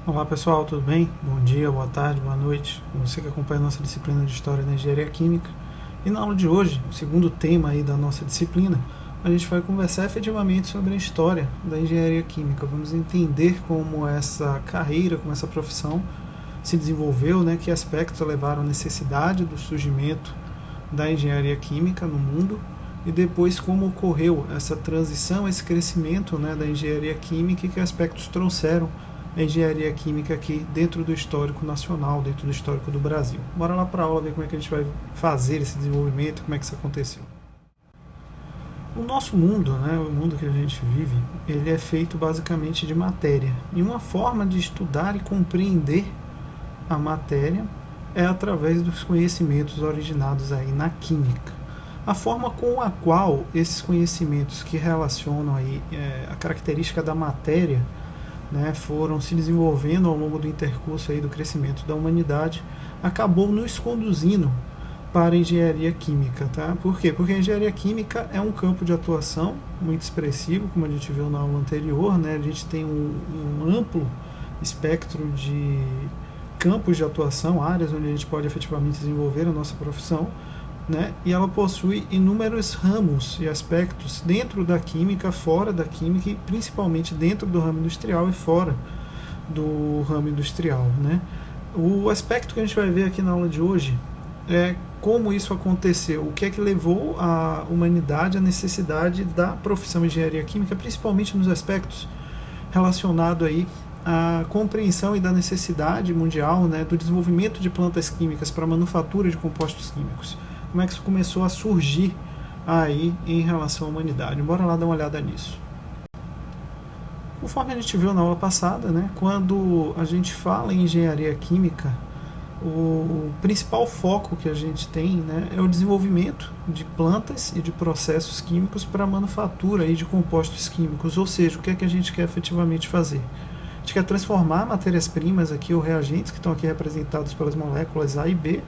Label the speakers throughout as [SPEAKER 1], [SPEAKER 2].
[SPEAKER 1] Olá pessoal, tudo bem? Bom dia, boa tarde, boa noite. Você que acompanha a nossa disciplina de História da Engenharia Química. E na aula de hoje, o segundo tema aí da nossa disciplina, a gente vai conversar efetivamente sobre a história da Engenharia Química. Vamos entender como essa carreira, como essa profissão se desenvolveu, né? Que aspectos levaram à necessidade do surgimento da Engenharia Química no mundo e depois como ocorreu essa transição, esse crescimento, né, da Engenharia Química e que aspectos trouxeram a engenharia química aqui dentro do histórico nacional, dentro do histórico do Brasil. Bora lá para a aula ver como é que a gente vai fazer esse desenvolvimento, como é que isso aconteceu. O nosso mundo, né, o mundo que a gente vive, ele é feito basicamente de matéria. E uma forma de estudar e compreender a matéria é através dos conhecimentos originados aí na química. A forma com a qual esses conhecimentos que relacionam aí a característica da matéria, né, foram se desenvolvendo ao longo do intercurso aí do crescimento da humanidade, acabou nos conduzindo para a engenharia química. Tá? Por quê? Porque a engenharia química é um campo de atuação muito expressivo, como a gente viu na aula anterior, né? A gente tem um amplo espectro de campos de atuação, áreas onde a gente pode efetivamente desenvolver a nossa profissão, né? E ela possui inúmeros ramos e aspectos dentro da química, fora da química e principalmente dentro do ramo industrial e fora do ramo industrial, né? O aspecto que a gente vai ver aqui na aula de hoje é como isso aconteceu, o que é que levou a humanidade à necessidade da profissão de engenharia química, principalmente nos aspectos relacionados aí à compreensão e da necessidade mundial, né, do desenvolvimento de plantas químicas para a manufatura de compostos químicos. Como é que isso começou a surgir aí em relação à humanidade. Bora lá dar uma olhada nisso. Conforme a gente viu na aula passada, né, quando a gente fala em engenharia química, o principal foco que a gente tem, né, é o desenvolvimento de plantas e de processos químicos para a manufatura aí de compostos químicos, ou seja, o que é que a gente quer efetivamente fazer? A gente quer transformar matérias-primas aqui, ou reagentes que estão aqui representados pelas moléculas A e B.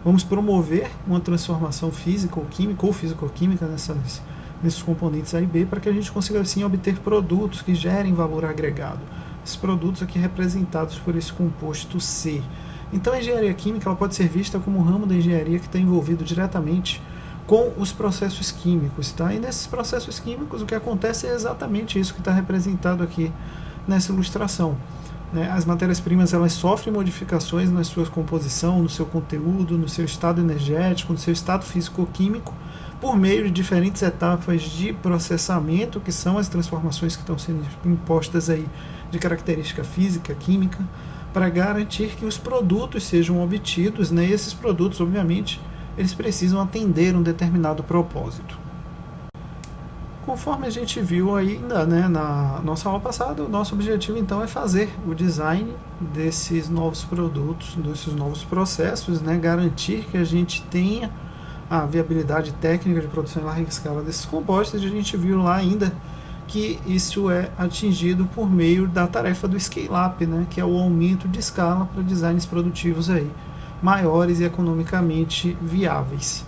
[SPEAKER 1] Vamos promover uma transformação física ou química ou físico-química nesses componentes A e B para que a gente consiga assim obter produtos que gerem valor agregado. Esses produtos aqui representados por esse composto C. Então a engenharia química ela pode ser vista como um ramo da engenharia que está envolvido diretamente com os processos químicos. Tá? E nesses processos químicos o que acontece é exatamente isso que está representado aqui nessa ilustração. As matérias-primas elas sofrem modificações na sua composição, no seu conteúdo, no seu estado energético, no seu estado físico-químico, por meio de diferentes etapas de processamento, que são as transformações que estão sendo impostas aí de característica física, química, para garantir que os produtos sejam obtidos, né? E esses produtos, obviamente, eles precisam atender um determinado propósito. Conforme a gente viu ainda, né, na nossa aula passada, o nosso objetivo então é fazer o design desses novos produtos, desses novos processos, né, garantir que a gente tenha a viabilidade técnica de produção em larga escala desses compostos. E a gente viu lá ainda que isso é atingido por meio da tarefa do scale-up, né, que é o aumento de escala para designs produtivos aí, maiores e economicamente viáveis.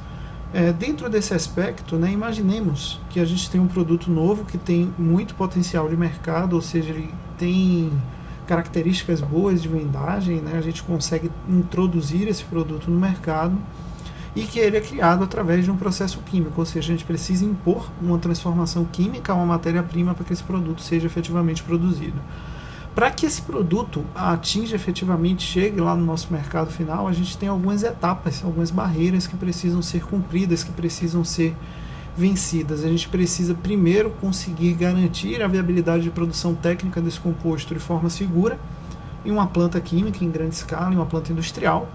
[SPEAKER 1] Dentro desse aspecto, né, imaginemos que a gente tem um produto novo que tem muito potencial de mercado, ou seja, ele tem características boas de vendagem, né, a gente consegue introduzir esse produto no mercado e que ele é criado através de um processo químico, ou seja, a gente precisa impor uma transformação química a uma matéria-prima para que esse produto seja efetivamente produzido. Para que esse produto atinja efetivamente, chegue lá no nosso mercado final, a gente tem algumas etapas, algumas barreiras que precisam ser cumpridas, que precisam ser vencidas. A gente precisa primeiro conseguir garantir a viabilidade de produção técnica desse composto de forma segura em uma planta química em grande escala, em uma planta industrial.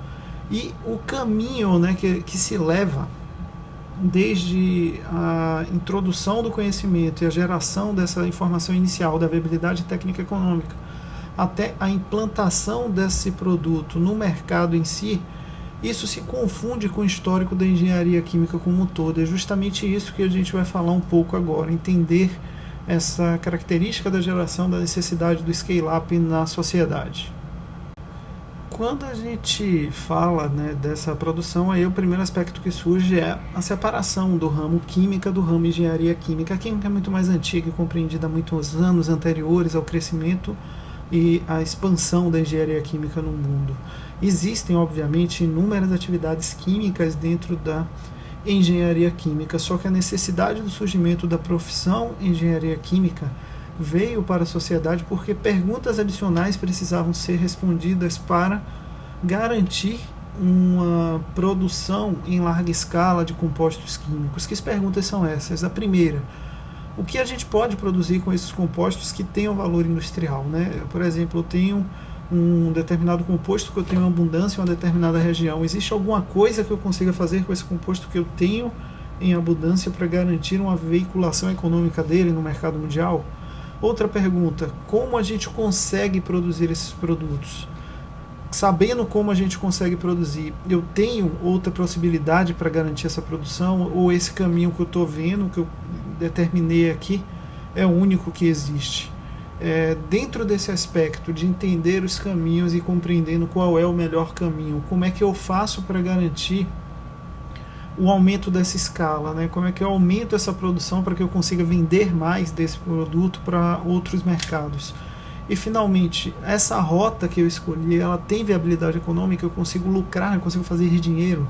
[SPEAKER 1] E o caminho, né, que se leva desde a introdução do conhecimento e a geração dessa informação inicial da viabilidade técnica e econômica até a implantação desse produto no mercado em si, isso se confunde com o histórico da engenharia química como um todo. É justamente isso que a gente vai falar um pouco agora, entender essa característica da geração da necessidade do scale-up na sociedade. Quando a gente fala, né, dessa produção, aí o primeiro aspecto que surge é a separação do ramo química do ramo engenharia química. A química é muito mais antiga e compreendida há muitos anos anteriores ao crescimento e a expansão da engenharia química no mundo. Existem, obviamente, inúmeras atividades químicas dentro da engenharia química, só que a necessidade do surgimento da profissão engenharia química veio para a sociedade porque perguntas adicionais precisavam ser respondidas para garantir uma produção em larga escala de compostos químicos. Que perguntas são essas? A primeira: o que a gente pode produzir com esses compostos que tenham valor industrial, né? Por exemplo, eu tenho um determinado composto que eu tenho abundância em uma determinada região. Existe alguma coisa que eu consiga fazer com esse composto que eu tenho em abundância para garantir uma veiculação econômica dele no mercado mundial? Outra pergunta: como a gente consegue produzir esses produtos? Sabendo como a gente consegue produzir, eu tenho outra possibilidade para garantir essa produção? Ou esse caminho que eu estou vendo, que eu determinei aqui, é o único que existe? Dentro desse aspecto de entender os caminhos e compreendendo qual é o melhor caminho, como é que eu faço para garantir o aumento dessa escala, né? Como é que eu aumento essa produção para que eu consiga vender mais desse produto para outros mercados? E finalmente, essa rota que eu escolhi, ela tem viabilidade econômica? Eu consigo lucrar, eu consigo fazer dinheiro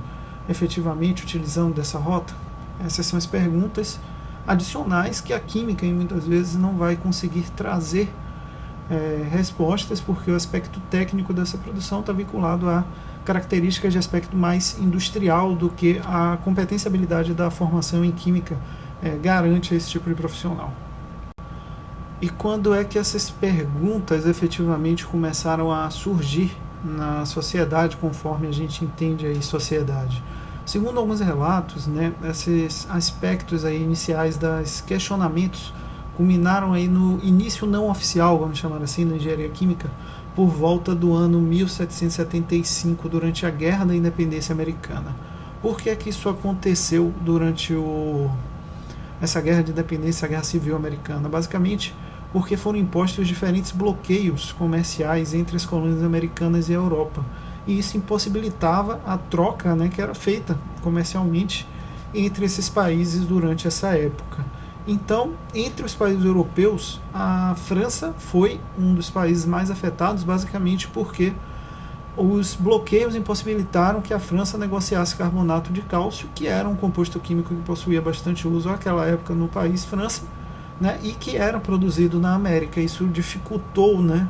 [SPEAKER 1] efetivamente utilizando dessa rota? Essas são as perguntas adicionais que a química muitas vezes não vai conseguir trazer respostas, porque o aspecto técnico dessa produção está vinculado a características de aspecto mais industrial do que a competência e habilidade da formação em química garante a esse tipo de profissional. E quando é que essas perguntas efetivamente começaram a surgir na sociedade, conforme a gente entende aí sociedade? Segundo alguns relatos, né, esses aspectos aí iniciais dos questionamentos culminaram aí no início não oficial, vamos chamar assim, da engenharia química, por volta do ano 1775, durante a Guerra da Independência Americana. Por que é que isso aconteceu durante essa Guerra de Independência, a Guerra Civil Americana? Basicamente porque foram impostos diferentes bloqueios comerciais entre as colônias americanas e a Europa. E isso impossibilitava a troca, né, que era feita comercialmente entre esses países durante essa época. Então, entre os países europeus, a França foi um dos países mais afetados, basicamente porque os bloqueios impossibilitaram que a França negociasse carbonato de cálcio, que era um composto químico que possuía bastante uso naquela época no país França, né, e que era produzido na América. Isso dificultou, né,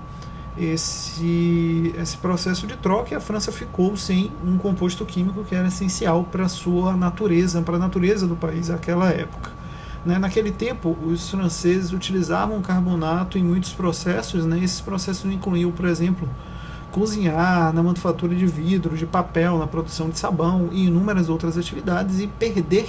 [SPEAKER 1] esse processo de troca, e a França ficou sem um composto químico que era essencial para a sua natureza, para a natureza do país naquela época. Naquele tempo, os franceses utilizavam carbonato em muitos processos, né? Esses processos incluíam, por exemplo, cozinhar, na manufatura de vidro, de papel, na produção de sabão e inúmeras outras atividades, e perder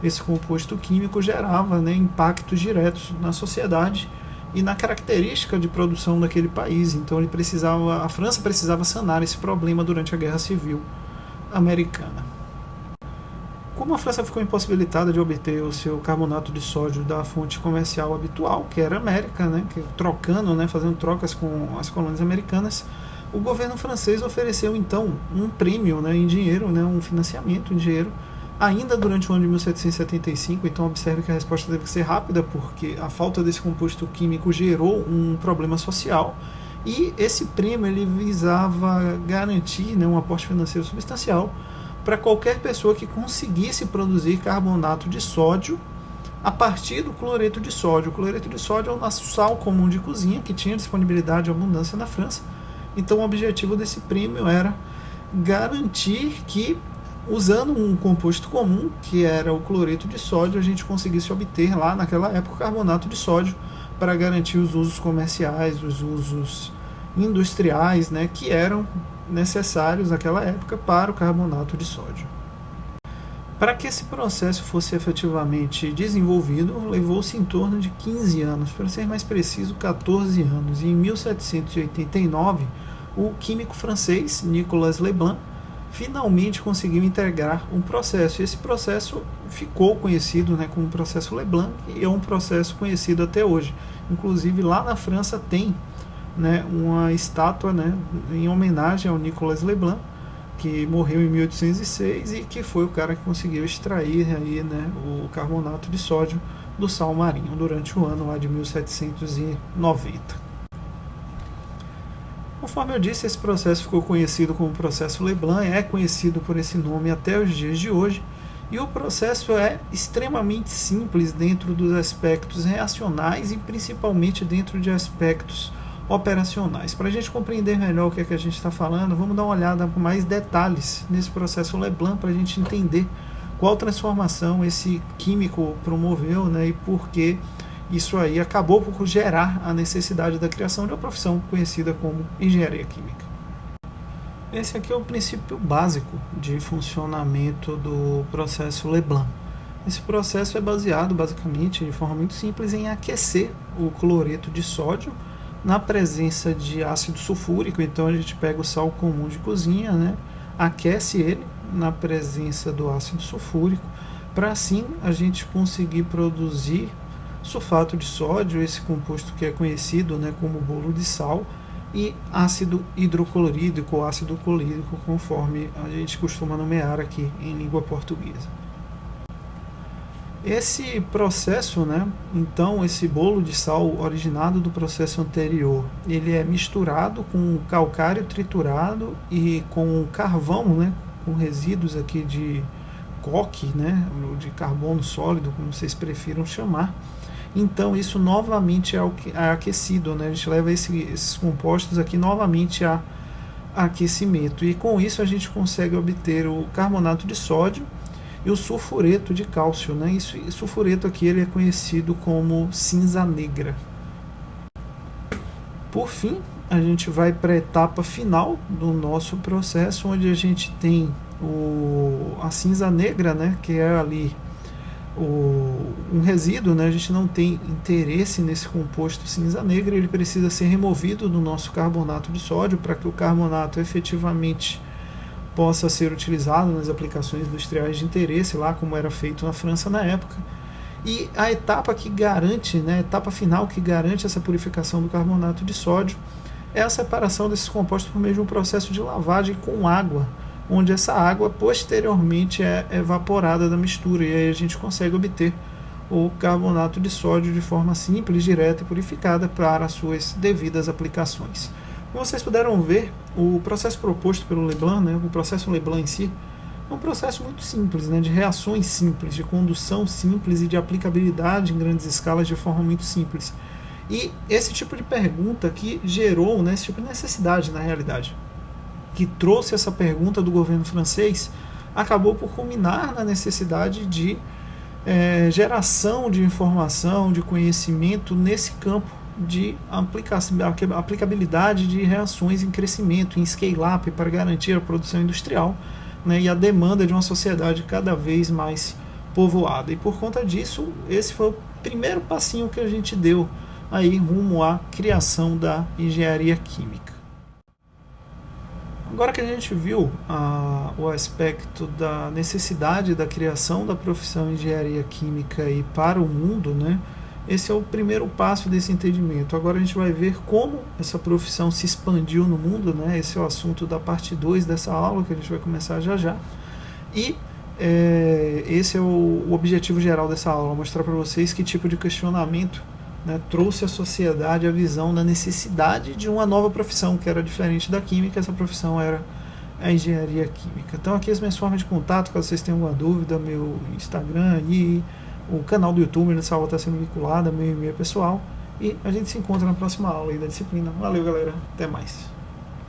[SPEAKER 1] esse composto químico gerava, né, impactos diretos na sociedade e na característica de produção daquele país. Então a França precisava sanar esse problema durante a Guerra Civil Americana. Como a França ficou impossibilitada de obter o seu carbonato de sódio da fonte comercial habitual, que era a América, né, trocando, né, fazendo trocas com as colônias americanas, o governo francês ofereceu então um prêmio, né, em dinheiro, né, um financiamento em dinheiro, ainda durante o ano de 1775. Então observe que a resposta teve que ser rápida, porque a falta desse composto químico gerou um problema social, e esse prêmio ele visava garantir, né, um aporte financeiro substancial para qualquer pessoa que conseguisse produzir carbonato de sódio a partir do cloreto de sódio. O cloreto de sódio é um sal comum de cozinha que tinha disponibilidade e abundância na França. Então o objetivo desse prêmio era garantir que, usando um composto comum, que era o cloreto de sódio, a gente conseguisse obter lá naquela época o carbonato de sódio para garantir os usos comerciais, os usos industriais, né, que eram necessários naquela época para o carbonato de sódio. Para que esse processo fosse efetivamente desenvolvido, levou-se em torno de 15 anos, para ser mais preciso, 14 anos. E em 1789, o químico francês Nicolas Leblanc finalmente conseguiu integrar um processo. E esse processo ficou conhecido, né, como processo Leblanc, e é um processo conhecido até hoje. Inclusive, lá na França tem, né, uma estátua, né, em homenagem ao Nicolas Leblanc, que morreu em 1806 e que foi o cara que conseguiu extrair aí, né, o carbonato de sódio do sal marinho durante o ano lá de 1790. Conforme eu disse, esse processo ficou conhecido como processo Leblanc, é conhecido por esse nome até os dias de hoje, e o processo é extremamente simples dentro dos aspectos reacionais e principalmente dentro de aspectos operacionais. Para a gente compreender melhor o que é que a gente está falando, vamos dar uma olhada com mais detalhes nesse processo Leblanc para a gente entender qual transformação esse químico promoveu, né, e por que isso aí acabou por gerar a necessidade da criação de uma profissão conhecida como engenharia química. Esse aqui é o princípio básico de funcionamento do processo Leblanc. Esse processo é baseado, basicamente, de forma muito simples, em aquecer o cloreto de sódio na presença de ácido sulfúrico. Então a gente pega o sal comum de cozinha, né, aquece ele na presença do ácido sulfúrico, para assim a gente conseguir produzir sulfato de sódio, esse composto que é conhecido, né, como bolo de sal, e ácido hidroclorídrico ou ácido clorídrico, conforme a gente costuma nomear aqui em língua portuguesa. Esse processo, né, então esse bolo de sal originado do processo anterior, ele é misturado com calcário triturado e com carvão, né, com resíduos aqui de coque, né, de carbono sólido, como vocês prefiram chamar. Então isso novamente é aquecido, né? A gente leva esses compostos aqui novamente a aquecimento, e com isso a gente consegue obter o carbonato de sódio e o sulfureto de cálcio, né? Esse sulfureto aqui ele é conhecido como cinza negra. Por fim, a gente vai para a etapa final do nosso processo, onde a gente tem a cinza negra, né? Que é ali um resíduo, né? A gente não tem interesse nesse composto cinza negra, ele precisa ser removido do nosso carbonato de sódio para que o carbonato efetivamente possa ser utilizado nas aplicações industriais de interesse, lá como era feito na França na época. E a etapa que garante, né, a etapa final que garante essa purificação do carbonato de sódio é a separação desses compostos por meio de um processo de lavagem com água, onde essa água posteriormente é evaporada da mistura, e aí a gente consegue obter o carbonato de sódio de forma simples, direta e purificada para as suas devidas aplicações. Como vocês puderam ver, o processo proposto pelo Leblanc, né, o processo Leblanc em si, é um processo muito simples, né, de reações simples, de condução simples e de aplicabilidade em grandes escalas de forma muito simples. E esse tipo de pergunta que gerou, né, esse tipo de necessidade na realidade, que trouxe essa pergunta do governo francês, acabou por culminar na necessidade de geração de informação, de conhecimento nesse campo de aplicabilidade de reações em crescimento, em scale-up, para garantir a produção industrial, né, e a demanda de uma sociedade cada vez mais povoada. E por conta disso, esse foi o primeiro passinho que a gente deu aí rumo à criação da engenharia química. Agora que a gente viu o aspecto da necessidade da criação da profissão engenharia química aí para o mundo, né, esse é o primeiro passo desse entendimento. Agora a gente vai ver como essa profissão se expandiu no mundo, né, esse é o assunto da parte 2 dessa aula, que a gente vai começar já já. E esse é o objetivo geral dessa aula, mostrar para vocês que tipo de questionamento, né, trouxe à sociedade a visão da necessidade de uma nova profissão, que era diferente da química. Essa profissão era a engenharia química. Então aqui as minhas formas de contato, caso vocês tenham alguma dúvida, meu Instagram e o canal do YouTube, nessa aula está sendo vinculada, meu e-mail pessoal, e a gente se encontra na próxima aula aí da disciplina. Valeu, galera, até mais.